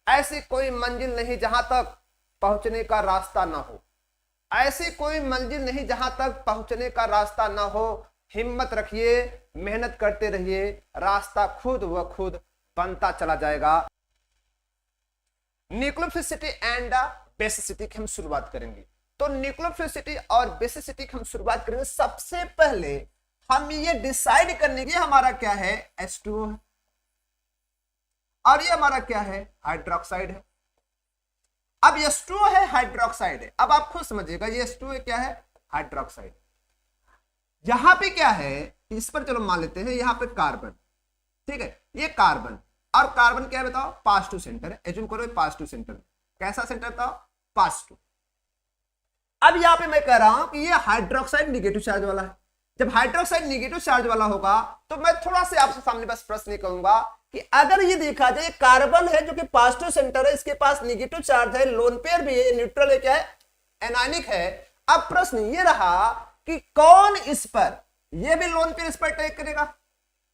ऐसी कोई मंजिल नहीं जहां तक पहुंचने का रास्ता ना हो, ऐसी कोई मंजिल नहीं जहां तक पहुंचने का रास्ता ना हो। हिम्मत रखिए, मेहनत करते रहिए, रास्ता खुद व खुद बनता चला जाएगा। न्यूक्लियोफिलिसिटी एंड बेसिसिटी की हम शुरुआत करेंगे। तो न्यूक्लियोफिलिसिटी और बेसिसिटी की हम शुरुआत करेंगे। सबसे पहले हम ये डिसाइड करने के हमारा क्या है, H2O है और ये हमारा क्या है, हाइड्रोक्साइड है। अब H2O है, हाइड्रोक्साइड है। अब आप खुद समझिएगा ये H2O क्या है, हाइड्रोक्साइड। यहां पे क्या है, इस पर चलो मान लेते हैं यहां पे कार्बन, ठीक है, ये कार्बन और कार्बन क्या है बताओ, पास टू सेंटर है। एज्यूम करो पास टू सेंटर, कैसा सेंटर बताओ, पास टू। अब यहां पे मैं कह रहा हूं कि ये हाइड्रोक्साइड निगेटिव चार्ज वाला है। जब हाइड्रोक्साइड निगेटिव चार्ज वाला होगा तो मैं थोड़ा सा आपसे सामने बस प्रश्न कहूंगा कि अगर ये देखा जाए कार्बन है जो कि पास टू सेंटर है, इसके पास निगेटिव चार्ज है, लोन पेयर भी है, न्यूट्रल है, क्या है, एनायनिक है। अब प्रश्न ये रहा कि कौन इस पर, ये भी लोन पेयर इस पर अटैक करेगा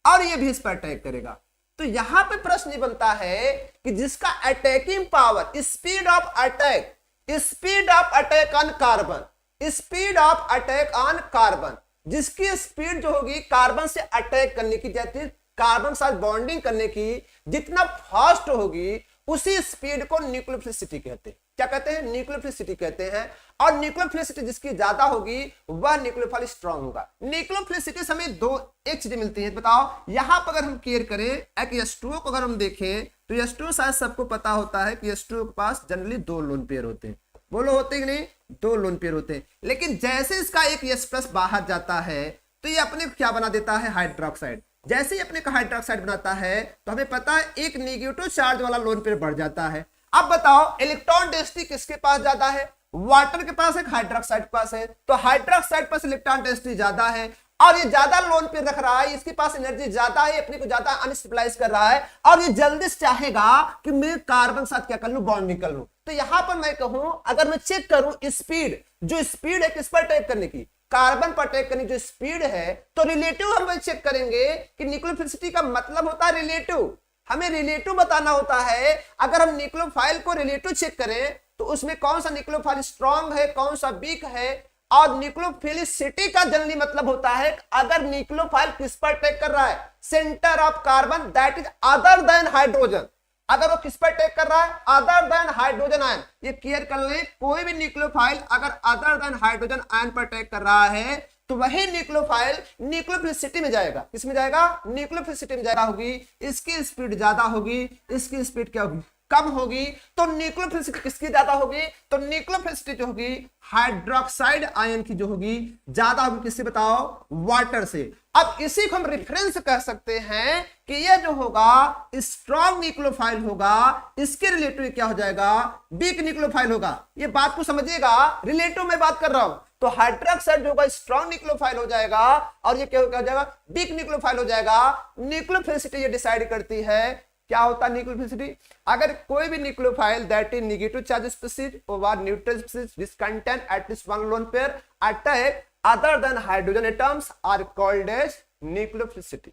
और ये भी इस पर अटैक करेगा। तो यहां पे प्रश्न बनता है कि जिसका attacking power, speed of attack, speed of attack on carbon, speed of attack on carbon, जिसकी स्पीड जो होगी कार्बन से अटैक करने की, जैसे कार्बन साथ बॉन्डिंग करने की जितना फास्ट होगी, उसी स्पीड को न्यूक्लियोफिलिसिटी कहते हैं। क्या कहते हैं, न्यूक्लियोफिलिसिटी कहते हैं। और न्यूक्लियोफिलिसिटी जिसकी ज्यादा होगी वह न्यूक्लियोफाइल स्ट्रांग होगा। न्यूक्लियोफिलिसिटी से हमें दो एक चीजें मिलती है, बताओ। यहां पर अगर हम केयर करें एक H2O को अगर हम देखें तो H2O शायद सबको पता होता है कि H2O के पास जनरली दो लोन पेयर होते हैं। बोलो होते कि नहीं, दो लोन पेयर होते हैं। लेकिन जैसे इसका एक H+ बाहर जाता है तो ये अपने क्या बना देता है, हाइड्रोक्साइड। जैसे ही अपने का हाइड्रोक्साइड बनाता है तो हमें पता है एक नेगेटिव चार्ज वाला लोन पेयर बढ़ जाता है। अब बताओ इलेक्ट्रॉन डेंसिटी किसके पास ज्यादा है, वाटर के पास है, हाइड्रोक्साइड के पास है। तो हाइड्रोक्साइड पास इलेक्ट्रॉन डेंसिटी ज्यादा है और ये ज्यादा लोन पेयर रख रहा है, इसके पास एनर्जी ज्यादा है, अपने को ज्यादा अनस्टेबलाइज कर रहा है और ये जल्दी से चाहेगा कि मैं कार्बन साथ क्या कर लूं, बॉन्डिंग कर लूं। तो यहां पर मैं कहूं, अगर मैं चेक करूं स्पीड, जो स्पीड है किस पर अटैक करने की, कार्बन पर अटैक करने की जो स्पीड है, तो रिलेटिव हम चेक करेंगे कि न्यूक्लियोफिलिसिटी का मतलब होता है रिलेटिव। हमें रिलेटिव बताना होता है। अगर हम न्यूक्लियोफाइल को रिलेटिव चेक करें तो उसमें कौन सा न्यूक्लियोफाइल स्ट्रांग है, कौन सा वीक है। और न्यूक्लियोफिलिसिटी का जनरली मतलब होता है अगर न्यूक्लियोफाइल किस पर अटैक कर रहा है, centre of carbon that is other than hydrogen. अगर वो किस पर अटैक कर रहा है, अदर देन हाइड्रोजन आयन। ये क्लियर कर लें, कोई भी न्यूक्लियोफाइल अगर अदर देन हाइड्रोजन आयन पर अटैक कर रहा है तो वही न्यूक्लियोफाइल न्यूक्लियोफिलिसिटी में जाएगा। किसमें जाएगा, न्यूक्लियोफिलिसिटी में जाएगा होगी। इसकी स्पीड ज्यादा होगी, इसकी स्पीड क्या होगी, कम होगी। तो न्यूक्लियोफिलिसिटी किसकी ज्यादा होगी, तो न्यूक्लियोफिलिसिटी जो होगी हाइड्रोक्साइड आयन की जो होगी ज्यादा होगी, किससे बताओ, वाटर से। अब इसी को हम रेफरेंस कह सकते हैं कि ये जो होगा स्ट्रॉन्ग न्यूक्लियोफाइल होगा, इसके रिलेटिव क्या हो जाएगा, वीक न्यूक्लियोफाइल होगा। ये बात को समझिएगा, रिलेटिव में बात कर रहा हूं। तो हाइड्रोक्साइड जो होगा स्ट्रॉन्ग न्यूक्लियोफाइल हो जाएगा और ये क्या हो जाएगा, वीक न्यूक्लियोफाइल हो जाएगा। न्यूक्लियोफिलिसिटी ये डिसाइड करती है क्या होता है न्यूक्लियोफिलिसिटी। अगर कोई भी nucleophile that is negative charge species over neutral species which contain at least one lone pair attack other than hydrogen atoms are called as nucleophilicity.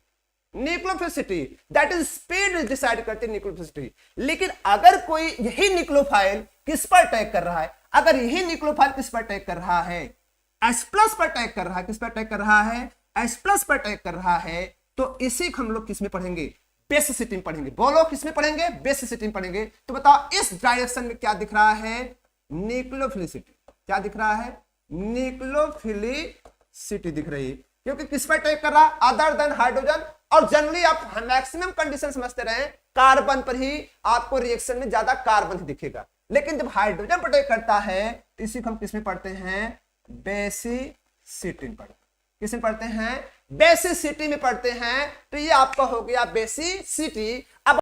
Nucleophilicity that is speed decide करती है nucleophilicity. लेकिन अगर कोई यही nucleophile किस पर attack कर रहा है, अगर यही न्यूक्लियोफाइल किस पर अटैक कर रहा है, H+ पर अटैक कर रहा है, किस पर अटैक कर रहा है, H+ पर अटैक कर रहा है, तो इसी को हम लोग किस में पढ़ेंगे, बेसिसिटी में पढ़ेंगे। बोलो किसमें पढ़ेंगे, बेसिसिटी में पढ़ेंगे। तो बताओ इस डायरेक्शन में क्या दिख रहा है, न्यूक्लियोफिलिसिटी। क्या दिख रहा है, न्यूक्लियोफिलिसिटी दिख रही है, क्योंकि किस पर अटैक कर रहा है, अदर देन हाइड्रोजन। और जनरली आप मैक्सिमम कंडीशन समझते रहे, कार्बन पर ही आपको रिएक्शन में ज्यादा कार्बन ही दिखेगा। लेकिन जब हाइड्रोजन पर अटैक करता है तो इसी को हम किसमें पढ़ते हैं, बेसिसिटी में पढ़ते हैं। किसमें पढ़ते हैं, बेसिसिटी में पढ़ते हैं। तो ये आपका हो गया बेसिसिटी। अब